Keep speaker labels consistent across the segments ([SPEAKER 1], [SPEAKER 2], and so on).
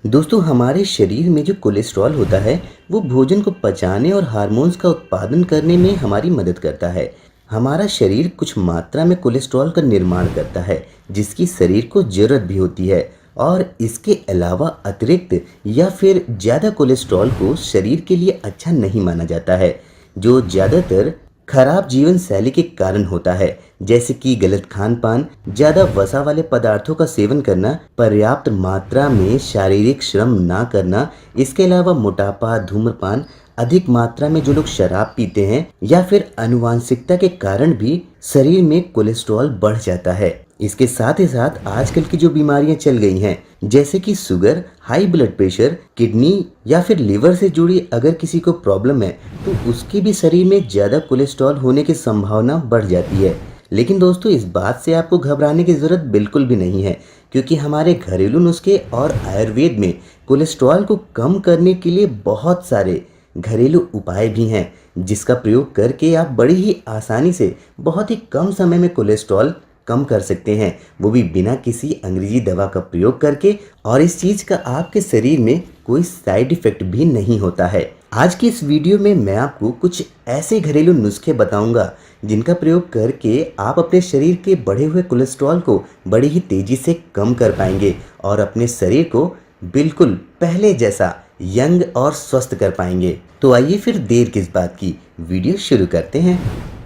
[SPEAKER 1] दोस्तों, हमारे शरीर में जो कोलेस्ट्रॉल होता है वो भोजन को पचाने और हार्मोन्स का उत्पादन करने में हमारी मदद करता है। हमारा शरीर कुछ मात्रा में कोलेस्ट्रॉल का निर्माण करता है जिसकी शरीर को जरूरत भी होती है। और इसके अलावा अतिरिक्त या फिर ज़्यादा कोलेस्ट्रॉल को शरीर के लिए अच्छा नहीं माना जाता है, जो ज़्यादातर खराब जीवन शैली के कारण होता है, जैसे कि गलत खान पान, ज्यादा वसा वाले पदार्थों का सेवन करना, पर्याप्त मात्रा में शारीरिक श्रम ना करना, इसके अलावा मोटापा, धूम्रपान, अधिक मात्रा में जो लोग शराब पीते हैं या फिर आनुवांशिकता के कारण भी शरीर में कोलेस्ट्रॉल बढ़ जाता है। इसके साथ ही साथ आजकल की जो बीमारियां चल गई हैं, जैसे कि sugar, high blood pressure, kidney या फिर लिवर से जुड़ी अगर किसी को प्रॉब्लम है तो उसकी भी शरीर में ज़्यादा कोलेस्ट्रॉल होने की संभावना बढ़ जाती है। लेकिन दोस्तों, इस बात से आपको घबराने की ज़रूरत बिल्कुल भी नहीं है, क्योंकि हमारे घरेलू नुस्खे और आयुर्वेद में कोलेस्ट्रॉल को कम करने के लिए बहुत सारे घरेलू उपाय भी हैं, जिसका प्रयोग करके आप बड़ी ही आसानी से बहुत ही कम समय में कोलेस्ट्रॉल कम कर सकते हैं, वो भी बिना किसी अंग्रेजी दवा का प्रयोग करके। और इस चीज़ का आपके शरीर में कोई साइड इफ़ेक्ट भी नहीं होता है। आज की इस वीडियो में मैं आपको कुछ ऐसे घरेलू नुस्खे बताऊंगा जिनका प्रयोग करके आप अपने शरीर के बढ़े हुए कोलेस्ट्रॉल को बड़ी ही तेज़ी से कम कर पाएंगे और अपने शरीर को बिल्कुल पहले जैसा यंग और स्वस्थ कर पाएंगे। तो आइए फिर देर किस बात की, वीडियो शुरू करते हैं।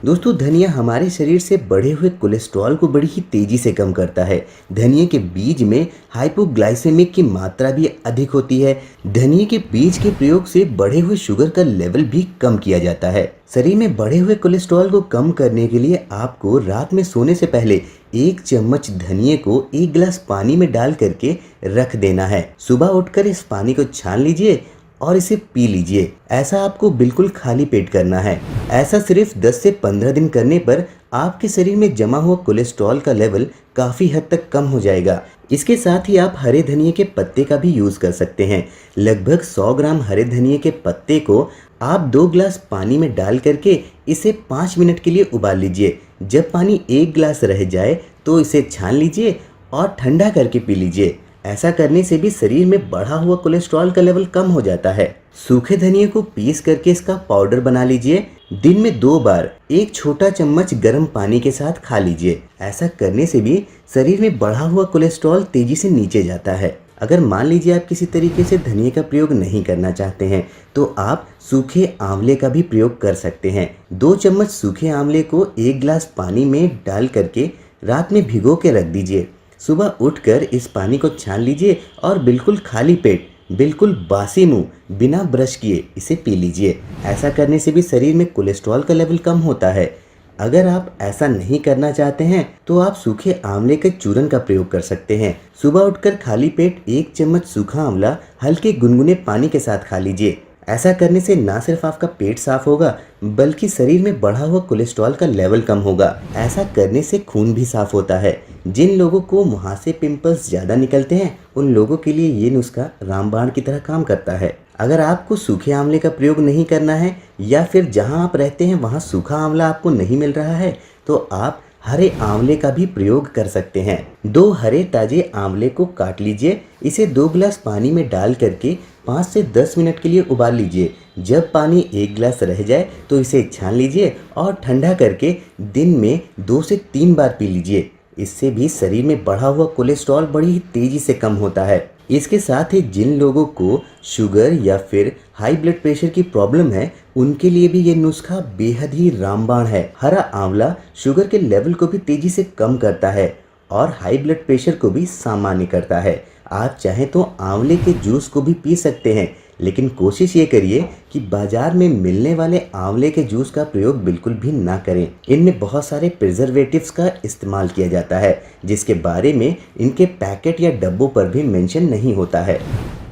[SPEAKER 1] दोस्तों, धनिया हमारे शरीर से बढ़े हुए कोलेस्ट्रॉल को बड़ी ही तेजी से कम करता है। धनिया के बीज में हाइपोग्लाइसेमिक की मात्रा भी अधिक होती है। धनिया के बीज के प्रयोग से बढ़े हुए शुगर का लेवल भी कम किया जाता है। शरीर में बढ़े हुए कोलेस्ट्रॉल को कम करने के लिए आपको रात में सोने से पहले 1 चम्मच धनिया को 1 गिलास पानी में डाल करके रख देना है। सुबह उठकर इस पानी को छान लीजिए और इसे पी लीजिए। ऐसा आपको बिल्कुल खाली पेट करना है। ऐसा सिर्फ 10 से 15 दिन करने पर आपके शरीर में जमा हुआ कोलेस्ट्रॉल का लेवल काफ़ी हद तक कम हो जाएगा। इसके साथ ही आप हरे धनिया के पत्ते का भी यूज़ कर सकते हैं। लगभग 100 ग्राम हरे धनिया के पत्ते को आप 2 गिलास पानी में डाल करके इसे 5 मिनट के लिए उबाल लीजिए। जब पानी 1 गिलास रह जाए तो इसे छान लीजिए और ठंडा करके पी लीजिए। ऐसा करने से भी शरीर में बढ़ा हुआ कोलेस्ट्रॉल का लेवल कम हो जाता है। सूखे धनिया को पीस करके इसका पाउडर बना लीजिए। दिन में 2 बार 1 छोटा चम्मच गर्म पानी के साथ खा लीजिए। ऐसा करने से भी शरीर में बढ़ा हुआ कोलेस्ट्रॉल तेजी से नीचे जाता है। अगर मान लीजिए आप किसी तरीके से धनिया का प्रयोग नहीं करना चाहते हैं तो आप सूखे आंवले का भी प्रयोग कर सकते हैं। 2 चम्मच सूखे आंवले को 1 गिलास पानी में डाल करके रात में भिगो के रख दीजिए। सुबह उठकर इस पानी को छान लीजिए और बिल्कुल खाली पेट, बिल्कुल बासी मुंह, बिना ब्रश किए इसे पी लीजिए। ऐसा करने से भी शरीर में कोलेस्ट्रॉल का लेवल कम होता है। अगर आप ऐसा नहीं करना चाहते हैं तो आप सूखे आंवले के चूरन का प्रयोग कर सकते हैं। सुबह उठकर खाली पेट 1 चम्मच सूखा आंवला हल्के गुनगुने पानी के साथ खा लीजिए। ऐसा करने से ना सिर्फ आपका पेट साफ होगा बल्कि शरीर में बढ़ा हुआ कोलेस्ट्रॉल का लेवल कम होगा। ऐसा करने से खून भी साफ होता है। जिन लोगों को मुहासे पिंपल्स ज़्यादा निकलते हैं उन लोगों के लिए ये नुस्खा रामबाण की तरह काम करता है। अगर आपको सूखे आंवले का प्रयोग नहीं करना है या फिर जहां आप रहते हैं वहां सूखा आंवला आपको नहीं मिल रहा है तो आप हरे आंवले का भी प्रयोग कर सकते हैं। 2 हरे ताजे आंवले को काट लीजिए। इसे 2 गिलास पानी में डाल करके 5 से 10 मिनट के लिए उबाल लीजिए। जब पानी 1 गिलास रह जाए तो इसे छान लीजिए और ठंडा करके दिन में 2 से 3 बार पी लीजिए। इससे भी शरीर में बढ़ा हुआ कोलेस्ट्रॉल बड़ी ही तेजी से कम होता है। इसके साथ ही जिन लोगों को शुगर या फिर हाई ब्लड प्रेशर की प्रॉब्लम है उनके लिए भी ये नुस्खा बेहद ही रामबाण है। हरा आंवला शुगर के लेवल को भी तेजी से कम करता है और हाई ब्लड प्रेशर को भी सामान्य करता है। आप चाहें तो आंवले के जूस को भी पी सकते हैं, लेकिन कोशिश ये करिए कि बाजार में मिलने वाले आंवले के जूस का प्रयोग बिल्कुल भी ना करें। इनमें बहुत सारे प्रिजर्वेटिव्स का इस्तेमाल किया जाता है जिसके बारे में इनके पैकेट या डब्बों पर भी मेंशन नहीं होता है।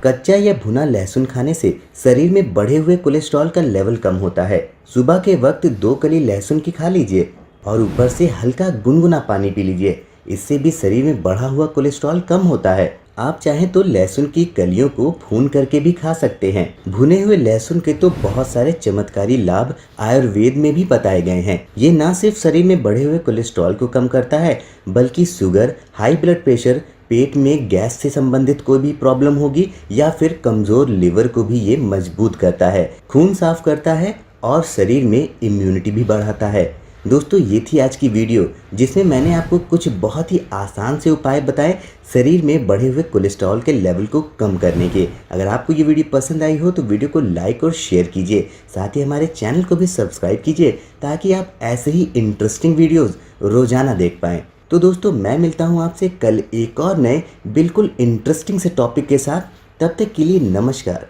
[SPEAKER 1] कच्चा या भुना लहसुन खाने से शरीर में बढ़े हुए कोलेस्ट्रॉल का लेवल कम होता है। सुबह के वक्त 2 कली लहसुन की खा लीजिए और ऊपर से हल्का गुनगुना पानी पी लीजिए। इससे भी शरीर में बढ़ा हुआ कोलेस्ट्रॉल कम होता है। आप चाहें तो लहसुन की कलियों को भून करके भी खा सकते हैं। भुने हुए लहसुन के तो बहुत सारे चमत्कारी लाभ आयुर्वेद में भी बताए गए हैं। ये ना सिर्फ शरीर में बढ़े हुए कोलेस्ट्रॉल को कम करता है बल्कि शुगर, हाई ब्लड प्रेशर, पेट में गैस से संबंधित कोई भी प्रॉब्लम होगी या फिर कमज़ोर लिवर को भी ये मजबूत करता है, खून साफ करता है और शरीर में इम्यूनिटी भी बढ़ाता है। दोस्तों, ये थी आज की वीडियो जिसमें मैंने आपको कुछ बहुत ही आसान से उपाय बताए शरीर में बढ़े हुए कोलेस्ट्रॉल के लेवल को कम करने के। अगर आपको ये वीडियो पसंद आई हो तो वीडियो को लाइक और शेयर कीजिए, साथ ही हमारे चैनल को भी सब्सक्राइब कीजिए ताकि आप ऐसे ही इंटरेस्टिंग वीडियोस रोजाना देख पाएँ। तो दोस्तों, मैं मिलता हूँ आपसे कल एक और नए बिल्कुल इंटरेस्टिंग से टॉपिक के साथ। तब तक के लिए नमस्कार।